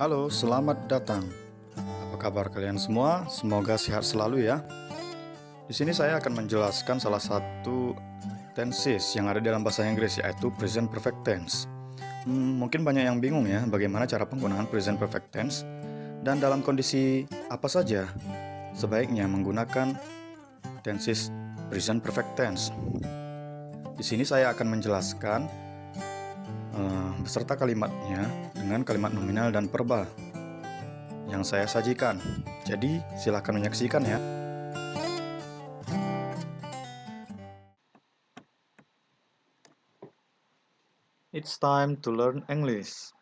Halo, selamat datang. Apa kabar kalian semua? Semoga sehat selalu ya. Di sini saya akan menjelaskan salah satu tenses yang ada dalam bahasa Inggris, yaitu present perfect tense. Mungkin banyak yang bingung ya bagaimana cara penggunaan present perfect tense dan dalam kondisi apa saja sebaiknya menggunakan tenses present perfect tense. Di sini saya akan menjelaskan beserta kalimatnya dengan kalimat nominal dan verbal yang saya sajikan. Jadi, silahkan menyaksikan ya. It's time to learn English.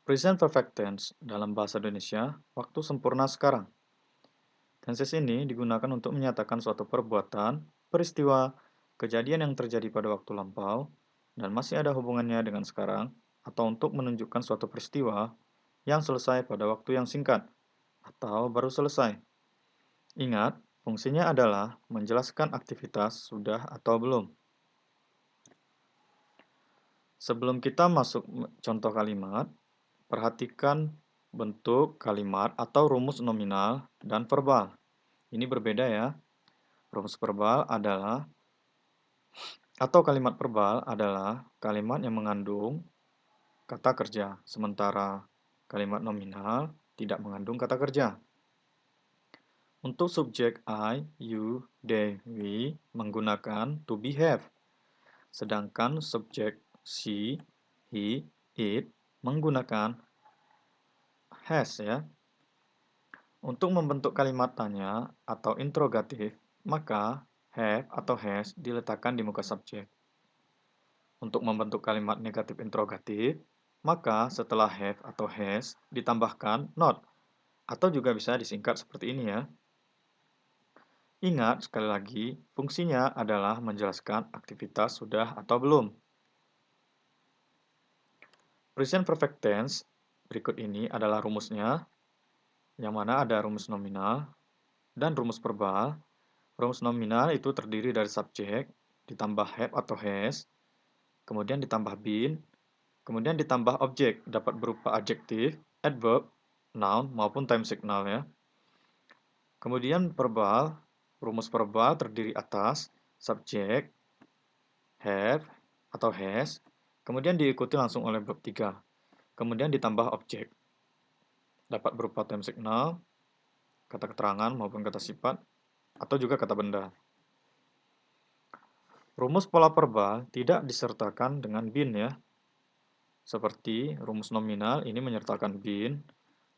Present perfect tense dalam bahasa Indonesia, waktu sempurna sekarang. Tenses ini digunakan untuk menyatakan suatu perbuatan, peristiwa, kejadian yang terjadi pada waktu lampau, dan masih ada hubungannya dengan sekarang, atau untuk menunjukkan suatu peristiwa yang selesai pada waktu yang singkat, atau baru selesai. Ingat, fungsinya adalah menjelaskan aktivitas sudah atau belum. Sebelum kita masuk contoh kalimat, perhatikan bentuk kalimat atau rumus nominal dan verbal. Ini berbeda ya. Rumus verbal adalah atau kalimat verbal adalah kalimat yang mengandung kata kerja, sementara kalimat nominal tidak mengandung kata kerja. Untuk subjek I, you, they, we menggunakan to be have. Sedangkan subjek she, he, it menggunakan has ya. Untuk membentuk kalimat tanya atau interrogatif, maka have atau has diletakkan di muka subjek. Untuk membentuk kalimat negatif interrogatif, maka setelah have atau has ditambahkan not, atau juga bisa disingkat seperti ini ya. Ingat sekali lagi, fungsinya adalah menjelaskan aktivitas sudah atau belum. Present perfect tense berikut ini adalah rumusnya, yang mana ada rumus nominal dan rumus verbal. Rumus nominal itu terdiri dari subjek, ditambah have atau has, kemudian ditambah been, kemudian ditambah objek, dapat berupa adjektif, adverb, noun, maupun time signal ya. Kemudian verbal, rumus verbal terdiri atas subjek, have, atau has, kemudian diikuti langsung oleh verb 3, kemudian ditambah objek, dapat berupa time signal, kata keterangan maupun kata sifat, atau juga kata benda. Rumus pola verbal tidak disertakan dengan been ya. Seperti rumus nominal ini menyertakan been,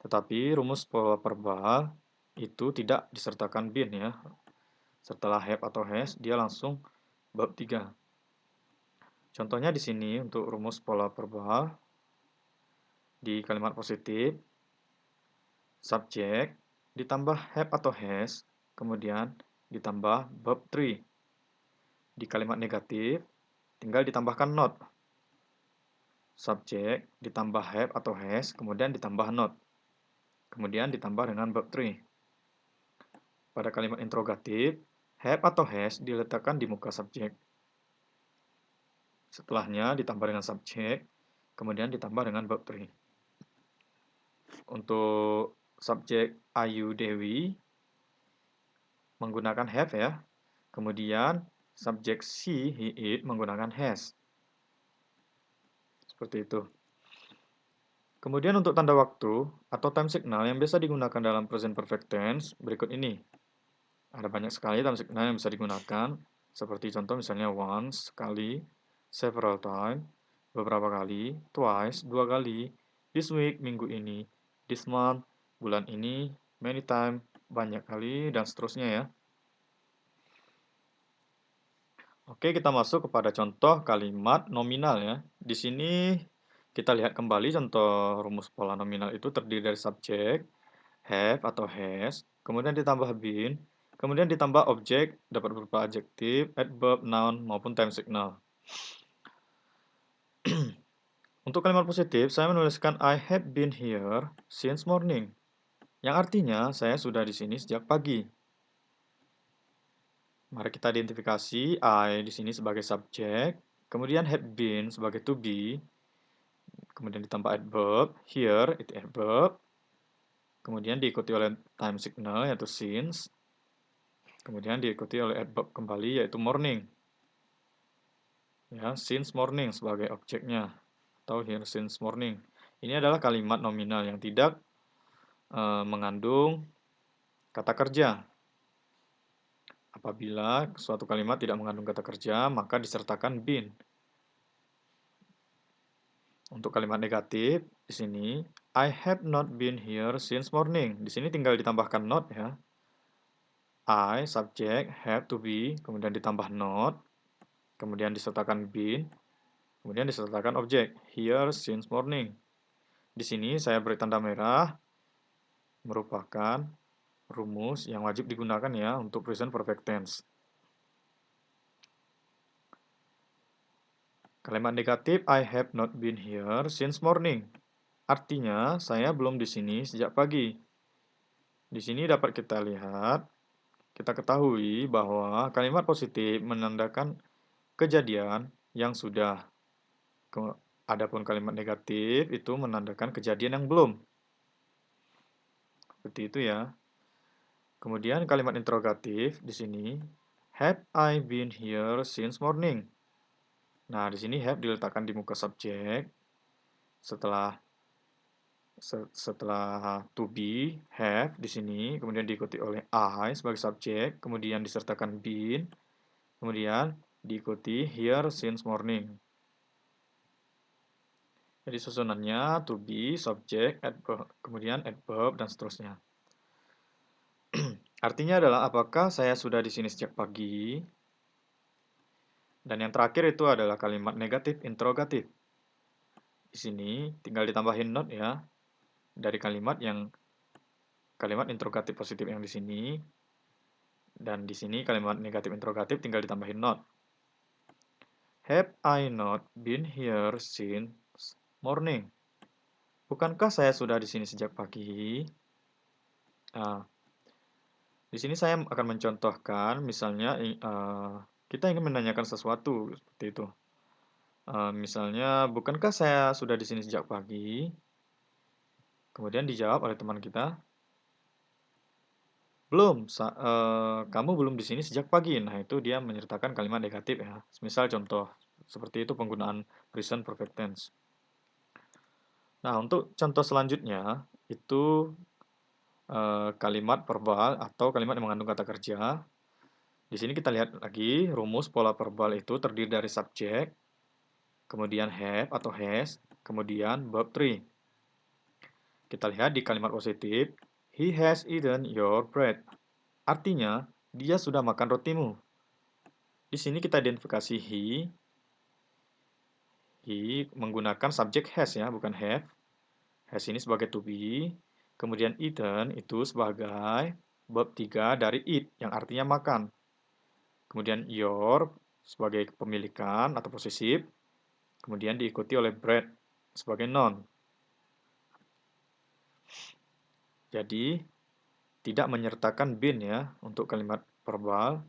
tetapi rumus pola verbal itu tidak disertakan been ya. Setelah have atau has, dia langsung verb 3. Contohnya di sini untuk rumus pola verbal di kalimat positif, subjek ditambah have atau has, kemudian ditambah verb 3. Di kalimat negatif, tinggal ditambahkan not. Subjek ditambah have atau has, kemudian ditambah not. Kemudian ditambah dengan verb 3. Pada kalimat interrogatif, have atau has diletakkan di muka subjek. Setelahnya ditambah dengan subjek, kemudian ditambah dengan verb 3. Untuk subjek Ayu Dewi menggunakan have ya. Kemudian subjek she, he, it menggunakan has. Seperti itu. Kemudian untuk tanda waktu atau time signal yang biasa digunakan dalam present perfect tense berikut ini. Ada banyak sekali time signal yang bisa digunakan, seperti contoh misalnya once, sekali, several time, beberapa kali, twice, dua kali, this week, minggu ini, this month, bulan ini, many time, banyak kali, dan seterusnya ya. Oke, kita masuk kepada contoh kalimat nominal ya. Di sini kita lihat kembali contoh rumus pola nominal itu terdiri dari subjek, have atau has, kemudian ditambah been, kemudian ditambah objek, dapat berupa adjektif, adverb, noun, maupun time signal. Untuk kalimat positif, saya menuliskan I have been here since morning, yang artinya saya sudah di sini sejak pagi. Mari kita identifikasi I di sini sebagai subjek, kemudian have been sebagai to be, kemudian ditambah adverb, here itu adverb, kemudian diikuti oleh time signal yaitu since, kemudian diikuti oleh adverb kembali yaitu morning. Ya, since morning sebagai objeknya, atau here since morning. Ini adalah kalimat nominal yang tidak mengandung kata kerja. Apabila suatu kalimat tidak mengandung kata kerja, maka disertakan been. Untuk kalimat negatif, di sini, I have not been here since morning. Di sini tinggal ditambahkan not ya. I, subject, have to be, kemudian ditambah not, kemudian disertakan been, kemudian disertakan objek, here since morning. Di sini saya beri tanda merah, merupakan rumus yang wajib digunakan ya untuk present perfect tense. Kalimat negatif, I have not been here since morning. Artinya, saya belum di sini sejak pagi. Di sini dapat kita lihat, kita ketahui bahwa kalimat positif menandakan kejadian yang sudah. Adapun kalimat negatif itu menandakan kejadian yang belum. Seperti itu ya. Kemudian kalimat interrogatif di sini, have I been here since morning? Nah, di sini have diletakkan di muka subjek. Setelah to be, have di sini, kemudian diikuti oleh I sebagai subjek, kemudian disertakan been, kemudian diikuti here since morning. Jadi susunannya to be, subjek, adverb, kemudian adverb, dan seterusnya. Artinya adalah apakah saya sudah di sini sejak pagi? Dan yang terakhir itu adalah kalimat negatif interrogatif. Di sini tinggal ditambahin not ya dari kalimat interrogatif positif yang di sini. Dan di sini kalimat negatif interrogatif tinggal ditambahin not. Have I not been here since morning? Bukankah saya sudah di sini sejak pagi? Nah, di sini saya akan mencontohkan, misalnya kita ingin menanyakan sesuatu seperti itu. Misalnya, bukankah saya sudah di sini sejak pagi? Kemudian dijawab oleh teman kita, belum, kamu belum di sini sejak pagi. Nah, itu dia menyertakan kalimat negatif ya. Misal contoh, seperti itu penggunaan present perfect tense. Nah, untuk contoh selanjutnya, itu kalimat verbal atau kalimat yang mengandung kata kerja. Di sini kita lihat lagi, rumus pola verbal itu terdiri dari subjek, kemudian have atau has, kemudian verb 3. Kita lihat di kalimat positif, he has eaten your bread. Artinya, dia sudah makan rotimu. Di sini kita identifikasi he menggunakan subjek has ya, bukan have. Has ini sebagai to be, kemudian eaten itu sebagai verb 3 dari eat, yang artinya makan. Kemudian your sebagai kepemilikan atau posesif, kemudian diikuti oleh bread sebagai noun. Jadi, tidak menyertakan been ya untuk kalimat verbal,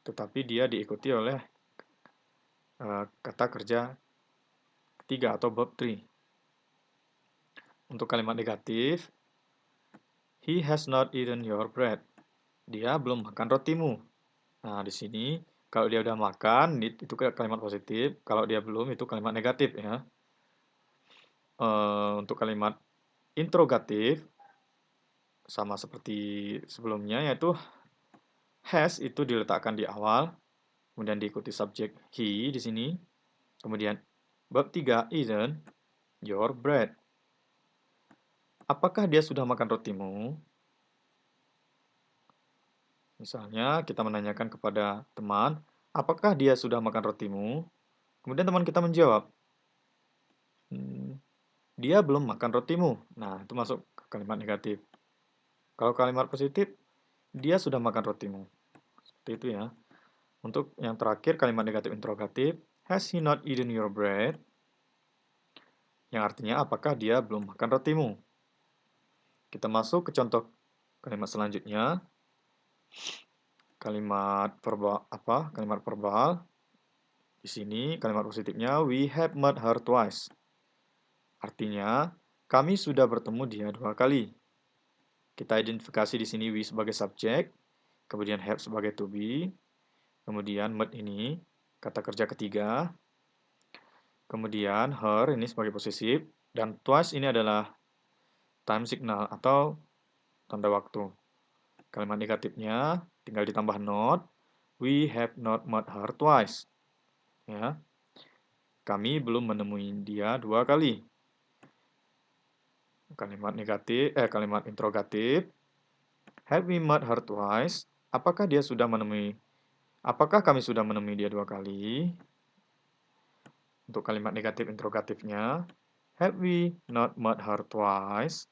tetapi dia diikuti oleh kata kerja ketiga atau verb 3. Untuk kalimat negatif, he has not eaten your bread. Dia belum makan rotimu. Nah, di sini kalau dia udah makan, itu kalimat positif. Kalau dia belum, itu kalimat negatif ya. Untuk kalimat interrogatif, sama seperti sebelumnya, yaitu has itu diletakkan di awal, kemudian diikuti subjek he di sini, kemudian verb 3 eaten your bread. Apakah dia sudah makan rotimu? Misalnya kita menanyakan kepada teman, apakah dia sudah makan rotimu? Kemudian teman kita menjawab, dia belum makan rotimu. Nah, itu masuk ke kalimat negatif. Kalau kalimat positif, dia sudah makan rotimu. Seperti itu ya. Untuk yang terakhir, kalimat negatif interrogatif, has he not eaten your bread? Yang artinya, apakah dia belum makan rotimu? Kita masuk ke contoh kalimat selanjutnya. Kalimat verbal apa? Kalimat verbal. Di sini kalimat positifnya we have met her twice. Artinya, kami sudah bertemu dia 2 kali. Kita identifikasi di sini we sebagai subjek, kemudian have sebagai to be, kemudian met ini kata kerja ketiga, kemudian her ini sebagai posesif, dan twice ini adalah time signal atau tanda waktu. Kalimat negatifnya tinggal ditambah not. We have not met her twice. Ya, kami belum menemui dia 2 kali. Kalimat interrogatif. Have we met her twice? Apakah kami sudah menemui dia 2 kali? Untuk kalimat negatif interrogatifnya, have we not met her twice?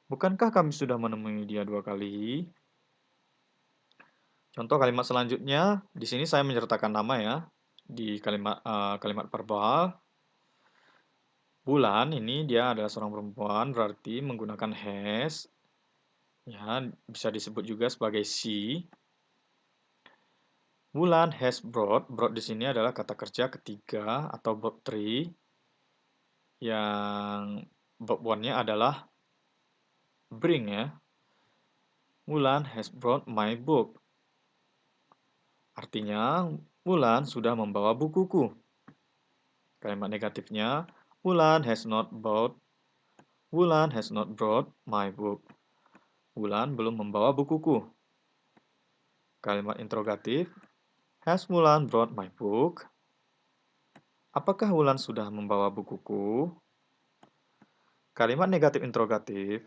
Bukankah kami sudah menemui dia 2 kali? Contoh kalimat selanjutnya, di sini saya menyertakan nama ya di kalimat verbal. Bulan ini dia adalah seorang perempuan, berarti menggunakan has. Ya, bisa disebut juga sebagai she. Bulan has brought. Brought di sini adalah kata kerja ketiga atau verb 3 yang verb 1-nya adalah bring ya. Bulan has brought my book. Artinya, Bulan sudah membawa bukuku. Kalimat negatifnya, Bulan has not brought my book. Bulan belum membawa bukuku. Kalimat interrogatif, has Bulan brought my book? Apakah Wulan sudah membawa bukuku? Kalimat negatif interrogatif,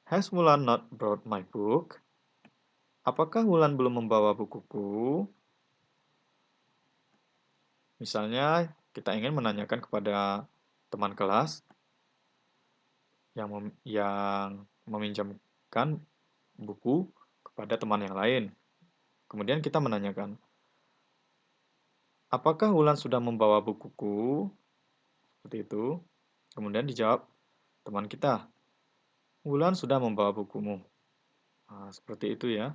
has Wulan not brought my book? Apakah Wulan belum membawa bukuku? Misalnya, kita ingin menanyakan kepada teman kelas yang meminjamkan buku kepada teman yang lain. Kemudian kita menanyakan, apakah Wulan sudah membawa bukuku? Seperti itu. Kemudian dijawab teman kita, Wulan sudah membawa bukumu. Nah, seperti itu ya.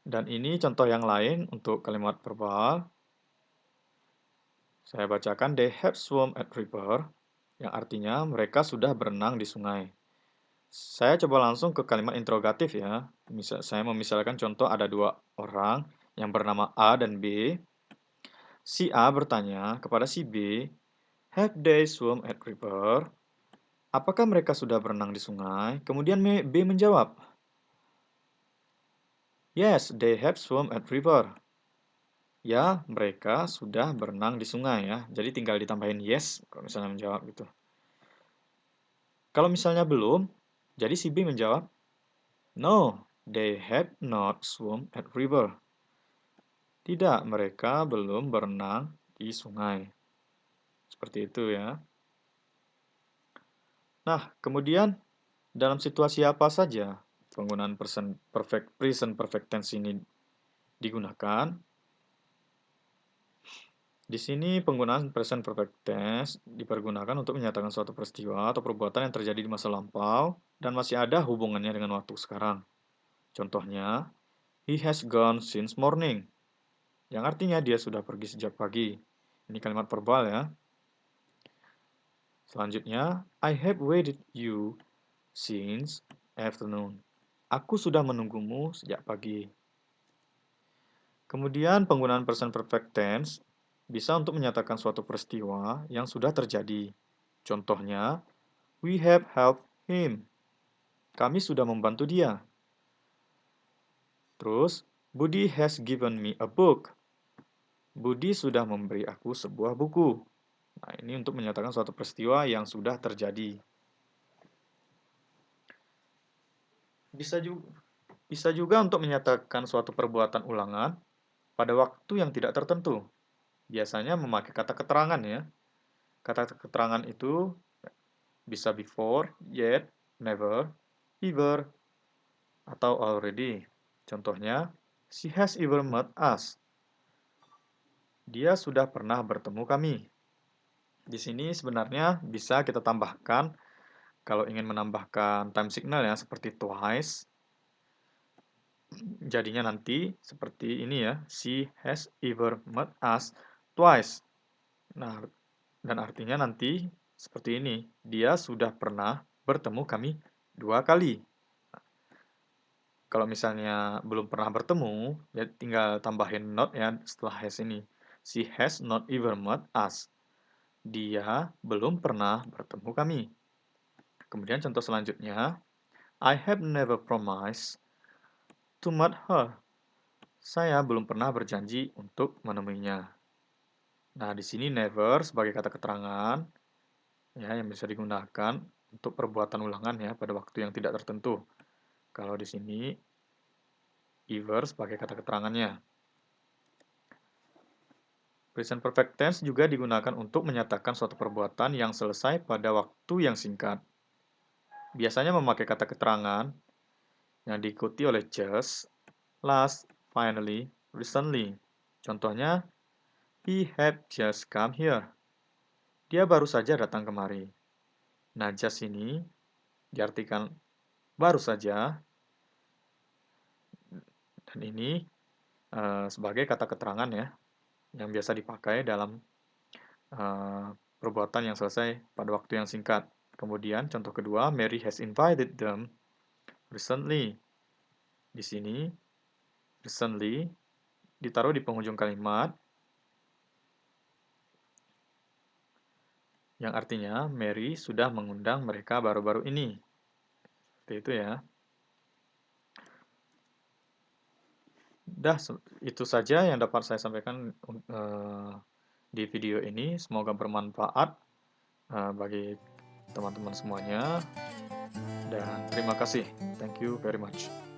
Dan ini contoh yang lain untuk kalimat verbal. Saya bacakan, they have swum at river, yang artinya mereka sudah berenang di sungai. Saya coba langsung ke kalimat interrogatif ya. Saya memisalkan contoh ada 2 orang yang bernama A dan B. Si A bertanya kepada si B, have they swum at river? Apakah mereka sudah berenang di sungai? Kemudian B menjawab, yes, they have swum at river. Ya, mereka sudah berenang di sungai ya. Jadi tinggal ditambahin yes kalau misalnya menjawab gitu. Kalau misalnya belum, jadi si B menjawab, no, they have not swum at river. Tidak, mereka belum berenang di sungai. Seperti itu ya. Nah, kemudian dalam situasi apa saja penggunaan present perfect tense ini digunakan? Di sini penggunaan present perfect tense dipergunakan untuk menyatakan suatu peristiwa atau perbuatan yang terjadi di masa lampau dan masih ada hubungannya dengan waktu sekarang. Contohnya, he has gone since morning, yang artinya dia sudah pergi sejak pagi. Ini kalimat verbal ya. Selanjutnya, I have waited you since afternoon. Aku sudah menunggumu sejak pagi. Kemudian penggunaan present perfect tense bisa untuk menyatakan suatu peristiwa yang sudah terjadi. Contohnya, we have helped him. Kami sudah membantu dia. Terus, Budi has given me a book. Budi sudah memberi aku sebuah buku. Nah, ini untuk menyatakan suatu peristiwa yang sudah terjadi. Bisa juga untuk menyatakan suatu perbuatan ulangan pada waktu yang tidak tertentu. Biasanya memakai kata keterangan ya. Kata keterangan itu bisa before, yet, never, ever, atau already. Contohnya, she has ever met us. Dia sudah pernah bertemu kami. Di sini sebenarnya bisa kita tambahkan, kalau ingin menambahkan time signal ya, seperti twice. Jadinya nanti seperti ini ya, she has ever met us twice. Nah, dan artinya nanti seperti ini. Dia sudah pernah bertemu kami 2 kali. Kalau misalnya belum pernah bertemu, ya tinggal tambahin not ya setelah has ini. She has not ever met us. Dia belum pernah bertemu kami. Kemudian contoh selanjutnya, I have never promised to meet her. Saya belum pernah berjanji untuk menemuinya. Nah, di sini never sebagai kata keterangan ya yang bisa digunakan untuk perbuatan ulangan ya pada waktu yang tidak tertentu. Kalau di sini ever sebagai kata keterangannya. Present perfect tense juga digunakan untuk menyatakan suatu perbuatan yang selesai pada waktu yang singkat. Biasanya memakai kata keterangan yang diikuti oleh just, last, finally, recently. Contohnya, he had just come here. Dia baru saja datang kemari. Nah, just ini diartikan baru saja, dan ini sebagai kata keterangan ya, yang biasa dipakai dalam perbuatan yang selesai pada waktu yang singkat. Kemudian contoh kedua, Mary has invited them recently. Di sini, recently ditaruh di penghujung kalimat yang artinya Mary sudah mengundang mereka baru-baru ini. Seperti itu ya. Dah, itu saja yang dapat saya sampaikan di video ini. Semoga bermanfaat bagi teman-teman semuanya. Dan terima kasih. Thank you very much.